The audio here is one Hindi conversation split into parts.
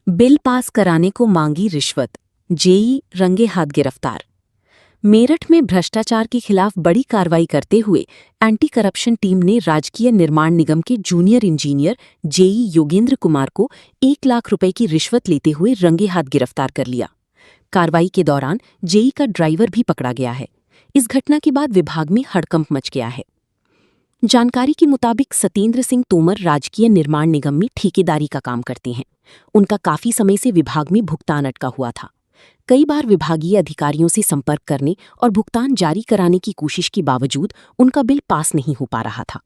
बिल पास कराने को मांगी रिश्वत, जेई रंगे हाथ गिरफ्तार। मेरठ में भ्रष्टाचार के खिलाफ बड़ी कार्रवाई करते हुए एंटी करप्शन टीम ने राजकीय निर्माण निगम के junior engineer JE Yogendra Kumar को 1 लाख रुपए की रिश्वत लेते हुए रंगे हाथ गिरफ्तार कर लिया। कार्रवाई के दौरान जेई का ड्राइवर भी पकड़ा गया है। इस घटना के बाद विभाग में हड़कंप मच गया है। जानकारी के मुताबिक सत्येंद्र सिंह तोमर राजकीय निर्माण निगम में ठेकेदारी का काम करते हैं। उनका काफी समय से विभाग में भुगतान अटका हुआ था। कई बार विभागीय अधिकारियों से संपर्क करने और भुगतान जारी कराने की कोशिश के बावजूद उनका बिल पास नहीं हो पा रहा था।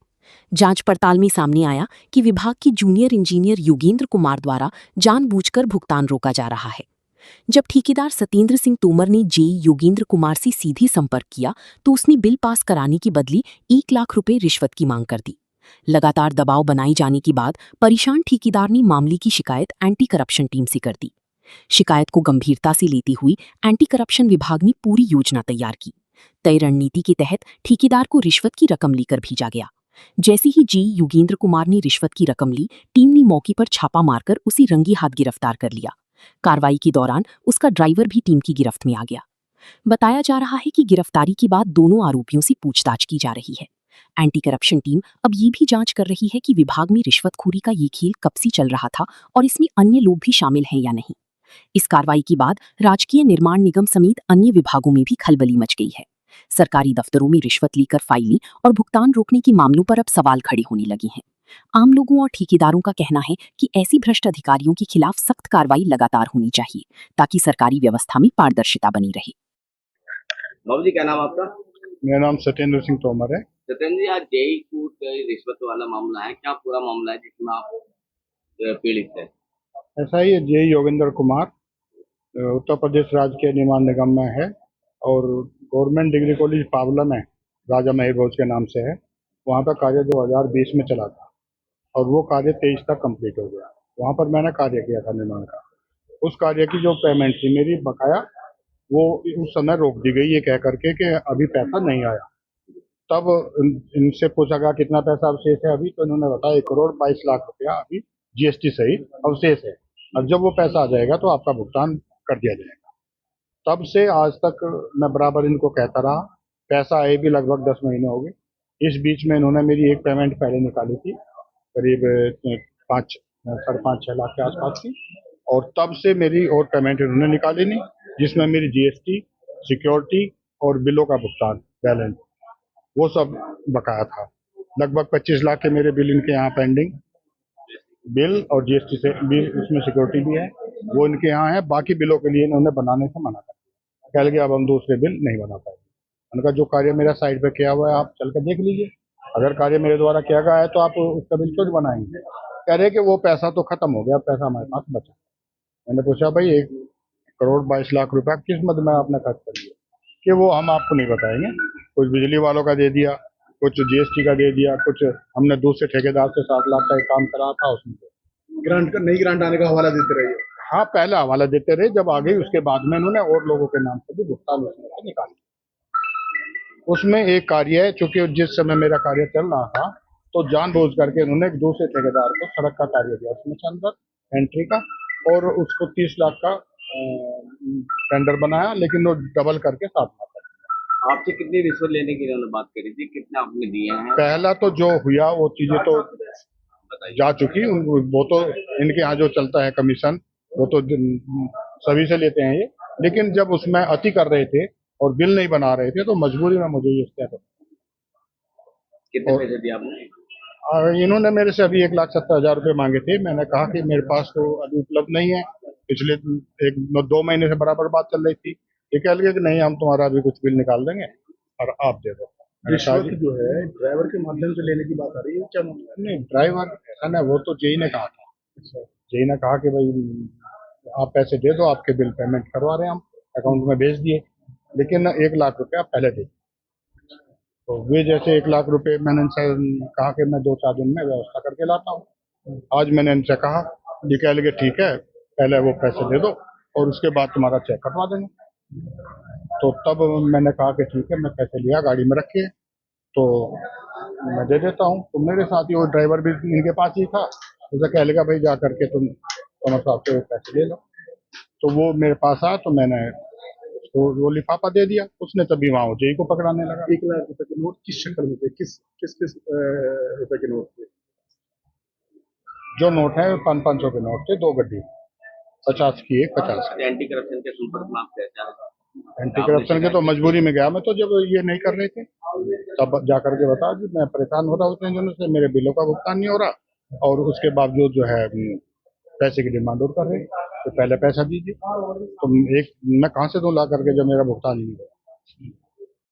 जांच पड़ताल में सामने आया कि विभाग के जूनियर इंजीनियर योगेंद्र कुमार द्वारा जानबूझकर भुगतान रोका जा रहा है। जब ठेकेदार सत्येंद्र सिंह तोमर ने जेई योगेंद्र कुमार से सीधे संपर्क किया तो उसने बिल पास कराने की बदली 1 लाख रुपए रिश्वत की मांग कर दी। लगातार दबाव बनाए जाने के बाद परेशान ठेकेदार ने मामले की शिकायत एंटी करप्शन टीम से कर दी। शिकायत को गंभीरता से लेते हुए एंटी करप्शन विभाग ने पूरी योजना तैयार की। तय रणनीति के तहत ठेकेदार को रिश्वत की रकम लेकर भेजा गया। जैसे ही जेई योगेंद्र कुमार ने रिश्वत की रकम ली, टीम ने मौके पर छापा मारकर उसे रंगे हाथ गिरफ्तार कर लिया। कार्रवाई के दौरान उसका ड्राइवर भी टीम की गिरफ्त में आ गया। बताया जा रहा है कि गिरफ्तारी के बाद दोनों आरोपियों से पूछताछ की जा रही है। एंटी करप्शन टीम अब ये भी जांच कर रही है कि विभाग में रिश्वतखोरी का ये खेल कब से चल रहा था और इसमें अन्य लोग भी शामिल हैं या नहीं। इस कार्रवाई के बाद राजकीय निर्माण निगम समेत अन्य विभागों में भी खलबली मच गई है। सरकारी दफ्तरों में रिश्वत लेकर फाइलिंग और भुगतान रोकने के मामलों पर अब सवाल खड़े होने लगे हैं। आम लोगों और ठेकेदारों का कहना है कि ऐसी भ्रष्ट अधिकारियों के खिलाफ सख्त कार्रवाई लगातार होनी चाहिए ताकि सरकारी व्यवस्था में पारदर्शिता बनी रहे। बाबू जी, क्या नाम आपका? मेरा नाम सत्येंद्र सिंह तोमर है। सत्येंद्र जी, आज जेई कूट रिश्वत वाला मामला है, क्या पूरा मामला है जिसमें आप पीड़ित है? ऐसा ही है, जेई योगेंद्र कुमार उत्तर प्रदेश राज्य के निर्माण निगम में है और गवर्नमेंट डिग्री कॉलेज पावला में राजा महिर भोज के नाम से है। वहाँ पर कार्य 2020 में चला था और वो कार्य 23 तक कंप्लीट हो गया। वहाँ पर मैंने कार्य किया था निर्माण का। उस कार्य की जो पेमेंट थी मेरी बकाया, वो उस समय रोक दी गई ये कह करके कि अभी पैसा नहीं आया। तब इनसे पूछा गया कितना पैसा अवशेष है अभी, तो इन्होंने बताया 1,22,00,000 रुपया अभी जीएसटी सहित अवशेष है। अब जब वो पैसा आ जाएगा तो आपका भुगतान कर दिया जाएगा। तब से आज तक मैं बराबर इनको कहता रहा। पैसा आए भी लगभग 10 महीने हो गए। इस बीच में इन्होंने मेरी एक पेमेंट पहले निकाली थी, करीब 5.5-6 लाख के आसपास की, और तब से मेरी और पेमेंट इन्होंने निकाली नहीं, जिसमें मेरी जीएसटी, सिक्योरिटी और बिलों का भुगतान बैलेंस वो सब बकाया था। लगभग 25 लाख के मेरे बिल इनके यहाँ पेंडिंग, बिल और जीएसटी से बिल, उसमें सिक्योरिटी भी है, वो इनके यहाँ है। बाकी बिलों के लिए इन्होंने बनाने से मना कर दिया। कह लगे अब हम दूसरे बिल नहीं बना पाएंगे। उनका जो कार्य मेरा साइड पे किया हुआ है आप चल कर देख लीजिए। अगर कार्य मेरे द्वारा किया गया है तो आप उसका बिल क्यों बनाएंगे? कह रहे कि वो पैसा तो खत्म हो गया, पैसा हमारे पास बचा। मैंने पूछा भाई 1,22,00,000 रुपया किस मद में आपने खर्च कर दिया? कि वो हम आपको नहीं बताएंगे। कुछ बिजली वालों का दे दिया, कुछ जीएसटी का दे दिया, कुछ हमने दूसरे ठेकेदार से 7 लाख का एक काम करा था उसमें ग्रांट का, नई ग्रांट आने का हवाला देते रहे। हाँ, पहले हवाला देते रहे, जब आ गई उसके बाद में इन्होंने और लोगों के नाम से भी भुगतान उसमें से निकाल दिया। उसमें एक कार्य है, चूंकि जिस समय मेरा कार्य चल रहा था तो जानबूझ करके इन्होंने एक दूसरे ठेकेदार को सड़क का कार्य दिया, उसमें से अंदर एंट्री का, और उसको 30 लाख का टेंडर बनाया, लेकिन वो डबल करके 7 लाख। आपसे कितनी रिश्वत लेने की इन्होंने बात करी थी, कितना आपने दिए हैं? पहला तो जो हुआ वो चीजें तो जा चुकी, वो तो इनके यहाँ जो चलता है कमीशन, वो तो सभी से लेते हैं ये। लेकिन जब उसमें अति कर रहे थे और बिल नहीं बना रहे थे तो मजबूरी में मुझे ये स्टेप। कितने पैसे दिए आपने? इन्होंने मेरे से अभी 1,70,000 रुपये मांगे थे। मैंने कहा कि मेरे पास तो अभी उपलब्ध नहीं है। पिछले 1-2 महीने से बराबर बात चल रही थी। ये कह लगे कि नहीं, हम तुम्हारा अभी कुछ बिल निकाल देंगे और आप दे दो। रिश्वत जो है ड्राइवर के माध्यम से लेने की बात आ रही है, क्या मामला? नहीं, ड्राइवर ऐसा ना, वो तो जेई ने कहा था। जेई ने कहा कि भाई आप पैसे दे दो, आपके बिल पेमेंट करवा रहे हैं, हम अकाउंट में भेज दिए, लेकिन 1 लाख रुपया पहले दे। तो वे जैसे 1 लाख रुपए मैंने इनसे कहा कि मैं 2-4 दिन में व्यवस्था करके लाता हूँ। आज मैंने इनसे कहा, ये कह लगे ठीक है, पहले वो पैसे दे दो और उसके बाद तुम्हारा चेक कटवा देंगे। तो तब मैंने कहा कि ठीक है, मैं पैसे लिया, गाड़ी में रखे, तो मैं दे देता हूँ। तो मेरे साथ ही वो ड्राइवर भी इनके पास ही था, उसे कह लगा भाई जा करके तुम कमर साहब से वो पैसे ले लो। तो वो मेरे पास आया तो मैंने उसको वो लिफाफा दे दिया, उसने तभी वहाँ वो जेई को पकड़ाने लगा। 1 लाख रुपए के नोट किस शक्ल में थे, किस किस किस रुपए के नोट थे? जो नोट है 500 के नोट थे, 2 गड्डी, 50 की एक, 50 की। एंटी करप्शन के संपर्क में आप कैसे आए? एंटी करप्शन के तो मजबूरी में गया मैं, तो जब ये नहीं कर रहे थे तब जा करके बता जी मैं परेशान हो रहा हूँ उतने दिनों से, मेरे बिलों का भुगतान नहीं हो रहा और उसके बावजूद जो है पैसे की डिमांड और कर रहे हैं, तो पहले पैसा दीजिए। तो एक मैं कहाँ से दूं ला करके जब मेरा भुगतान ही नहीं हो रहा।